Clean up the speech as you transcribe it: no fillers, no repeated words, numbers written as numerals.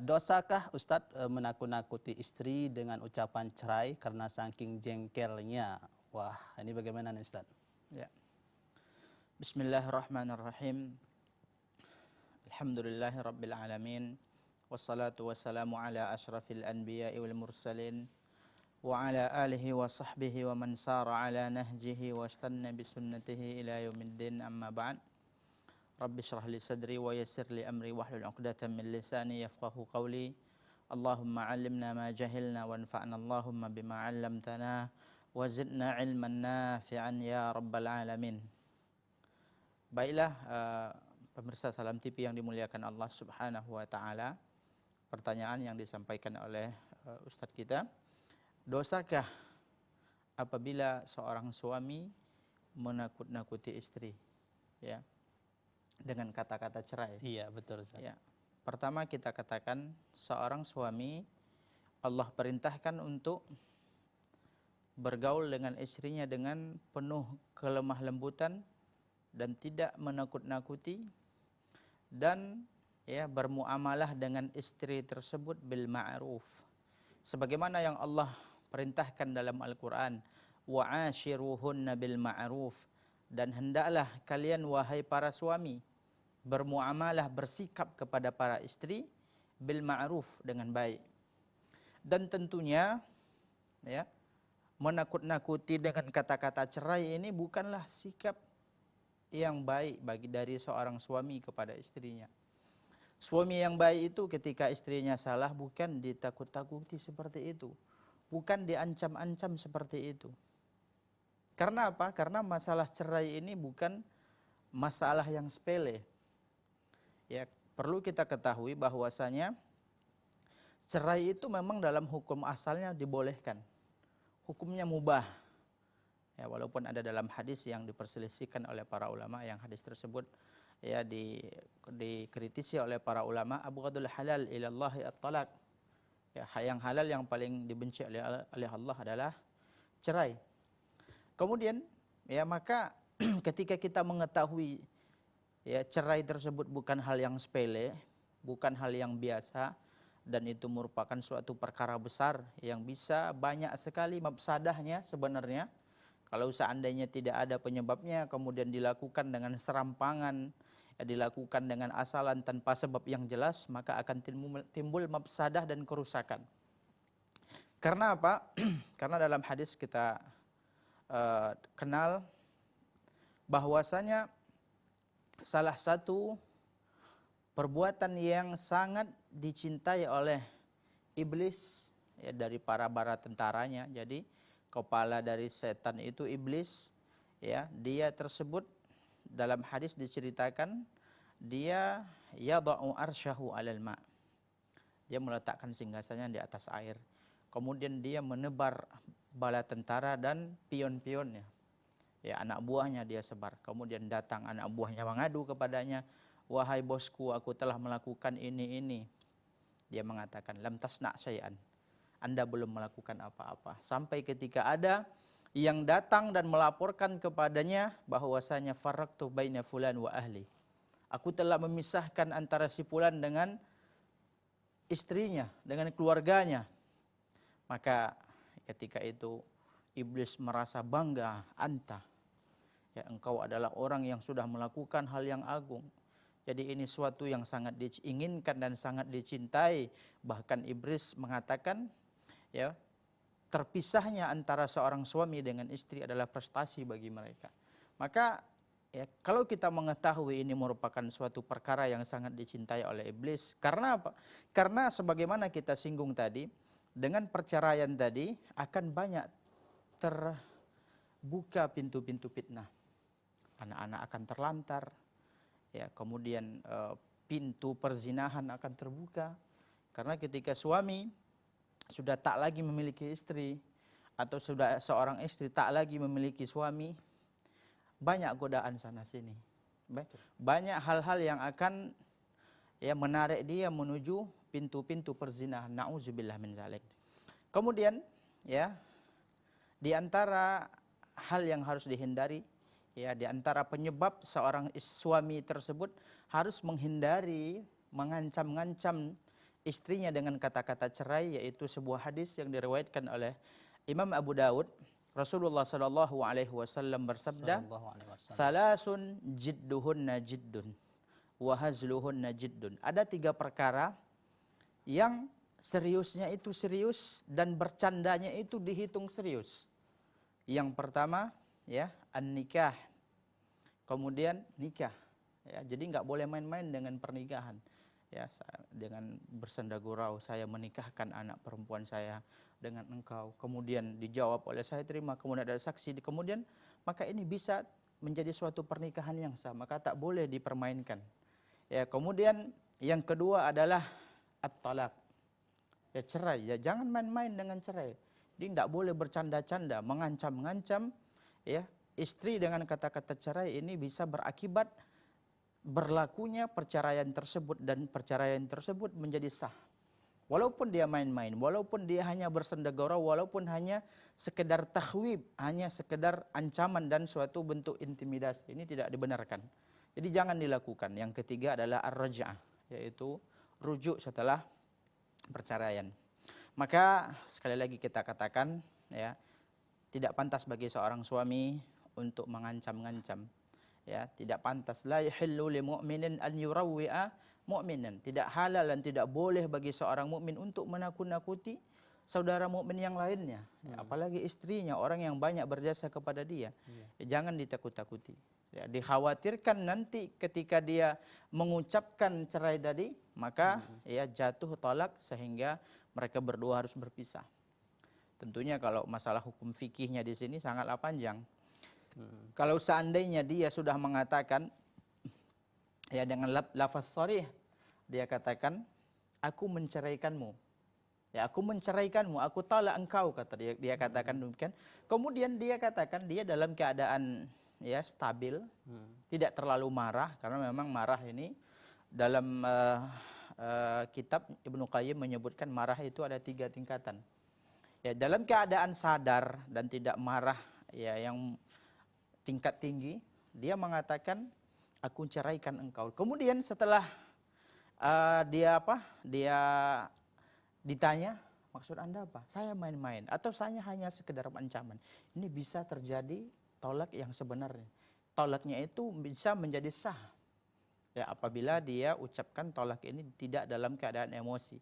dosakah Ustadz menakut-nakuti istri dengan ucapan cerai karena saking jengkelnya? Wah, ini bagaimana nih Ustadz? Ya. Bismillahirrahmanirrahim. Alhamdulillahirabbil alamin. Wassalatu wassalamu ala asyrafil anbiya'i wal mursalin wa ala alihi wa sahbihi wa man sara ala nahjihi wa istanna bi sunnatihi ila yaumiddin, amma ba'd. Rabbi shrah li sadri wa yassir li amri wahlul 'uqdatam min lisani yafqahu qawli. Allahumma 'allimna ma jahilna wanfa'na Allahumma bima 'allamtana wa zidna 'ilman nafi'an ya rabbal alamin. Baiklah, pemirsa Salam TV yang dimuliakan Allah Subhanahu wa taala. Pertanyaan yang disampaikan oleh ustadz kita, dosakah apabila seorang suami menakut-nakuti istri, ya, dengan kata-kata cerai? Iya, betul Ustaz. Ya. Pertama kita katakan, seorang suami Allah perintahkan untuk bergaul dengan istrinya dengan penuh kelemah lembutan dan tidak menakut-nakuti, dan ya bermuamalah dengan istri tersebut bil ma'ruf, sebagaimana yang Allah perintahkan dalam Al-Qur'an, wa ashiruhunna bil ma'ruf, dan hendaklah kalian wahai para suami bermuamalah, bersikap kepada para istri bil ma'ruf, dengan baik. Dan tentunya ya, menakut-nakuti dengan kata-kata cerai ini bukanlah sikap yang baik dari seorang suami kepada istrinya. Suami yang baik itu ketika istrinya salah bukan ditakut-takuti seperti itu, bukan diancam-ancam seperti itu. Karena apa? Karena masalah cerai ini bukan masalah yang sepele. Ya, perlu kita ketahui bahwasanya cerai itu memang dalam hukum asalnya dibolehkan. Hukumnya mubah. Ya, walaupun ada dalam hadis yang diperselisihkan oleh para ulama, yang hadis tersebut ya dikritisi oleh para ulama, abghadul halal ilallahi at-talaq. Ya, yang halal yang paling dibenci oleh Allah adalah cerai. Kemudian ya, maka ketika kita mengetahui ya cerai tersebut bukan hal yang sepele, bukan hal yang biasa, dan itu merupakan suatu perkara besar yang bisa banyak sekali mafsadahnya sebenarnya. Kalau seandainya tidak ada penyebabnya, kemudian dilakukan dengan serampangan, ya, dilakukan dengan asalan tanpa sebab yang jelas, maka akan timbul mafsadah dan kerusakan. Karena apa? Karena dalam hadis kita kenal bahwasanya salah satu perbuatan yang sangat dicintai oleh iblis ya, dari para tentaranya. Jadi kepala dari setan itu iblis, ya, dia tersebut dalam hadis diceritakan dia yada'u arsyahu 'alal ma'. Dia meletakkan singgasananya di atas air. Kemudian dia menebar bala tentara dan pion-pionnya. Ya, anak buahnya dia sebar. Kemudian datang anak buahnya mengadu kepadanya, "Wahai bosku, aku telah melakukan ini." Dia mengatakan, "Lam tasna' syai'an." Anda belum melakukan apa-apa. Sampai ketika ada yang datang dan melaporkan kepadanya bahwasanya farraqtu baina fulan wa ahli. Aku telah memisahkan antara si fulan dengan istrinya, dengan keluarganya. Maka ketika itu iblis merasa bangga, "Anta, ya, engkau adalah orang yang sudah melakukan hal yang agung." Jadi ini suatu yang sangat diinginkan dan sangat dicintai. Bahkan iblis mengatakan, ya, terpisahnya antara seorang suami dengan istri adalah prestasi bagi mereka. Maka ya, kalau kita mengetahui ini merupakan suatu perkara yang sangat dicintai oleh iblis, karena apa? Karena sebagaimana kita singgung tadi, dengan perceraian tadi akan banyak terbuka pintu-pintu fitnah. Anak-anak akan terlantar, ya, kemudian pintu perzinahan akan terbuka. Karena ketika suami sudah tak lagi memiliki istri, atau sudah seorang istri tak lagi memiliki suami, banyak godaan sana sini, banyak hal-hal yang akan ya menarik dia menuju pintu-pintu perzinahan. Nauzubillah min zalik. Kemudian ya, di antara hal yang harus dihindari, ya, di antara penyebab seorang suami tersebut harus menghindari mengancam-ngancam istrinya dengan kata-kata cerai, yaitu sebuah hadis yang diriwayatkan oleh Imam Abu Daud. Rasulullah Shallallahu Alaihi Wasallam bersabda, Sallallahu alaihi wasallam. "Thalasun jidduhunna jiddun, wa hazluhunna jiddun." Ada 3 perkara yang seriusnya itu serius dan bercandanya itu dihitung serius. Yang pertama, ya, an-nikah. Kemudian nikah. Ya, jadi nggak boleh main-main dengan pernikahan. Ya, dengan bersenda gurau, saya menikahkan anak perempuan saya dengan engkau. Kemudian dijawab oleh saya terima, kemudian ada saksi. Kemudian maka ini bisa menjadi suatu pernikahan yang sah, maka tak boleh dipermainkan. Ya, kemudian yang kedua adalah at-talaq. Ya, cerai. Ya, jangan main-main dengan cerai. Dia tidak boleh bercanda-canda, mengancam-ngancam. Ya, istri dengan kata-kata cerai ini bisa berakibat berlakunya perceraian tersebut, dan perceraian tersebut menjadi sah. Walaupun dia main-main, walaupun dia hanya bersenda gurau, walaupun hanya sekedar takhwib, hanya sekedar ancaman dan suatu bentuk intimidasi, ini tidak dibenarkan. Jadi jangan dilakukan. Yang ketiga adalah ar-raj'ah, yaitu rujuk setelah perceraian. Maka sekali lagi kita katakan, ya, tidak pantas bagi seorang suami untuk mengancam-ngancam. Ya, tidak pantas. La yahillu li mu'minin an yurawwi'a mu'minan. Tidak halal dan tidak boleh bagi seorang mukmin untuk menakut-nakuti saudara mukmin yang lainnya. Ya, apalagi istrinya, orang yang banyak berjasa kepada dia. Ya, jangan ditakut-takuti. Ya, dikhawatirkan nanti ketika dia mengucapkan cerai tadi, maka ya jatuh talak sehingga mereka berdua harus berpisah. Tentunya kalau masalah hukum fikihnya di sini sangatlah panjang. Kalau seandainya dia sudah mengatakan, ya, dengan lafaz sharih, dia katakan, aku menceraikanmu. Ya, aku menceraikanmu, aku talak engkau, kata dia. Dia katakan demikian. Kemudian dia katakan dia dalam keadaan, ya, stabil, tidak terlalu marah, karena memang marah ini dalam kitab Ibnu Qayyim menyebutkan marah itu ada 3 tingkatan. Ya, dalam keadaan sadar dan tidak marah, ya, yang tingkat tinggi, dia mengatakan, aku ceraikan engkau. Kemudian setelah dia ditanya, maksud Anda apa? Saya main-main atau saya hanya sekedar ancaman. Ini bisa terjadi tolak yang sebenarnya. Tolaknya itu bisa menjadi sah. Ya, apabila dia ucapkan tolak ini tidak dalam keadaan emosi.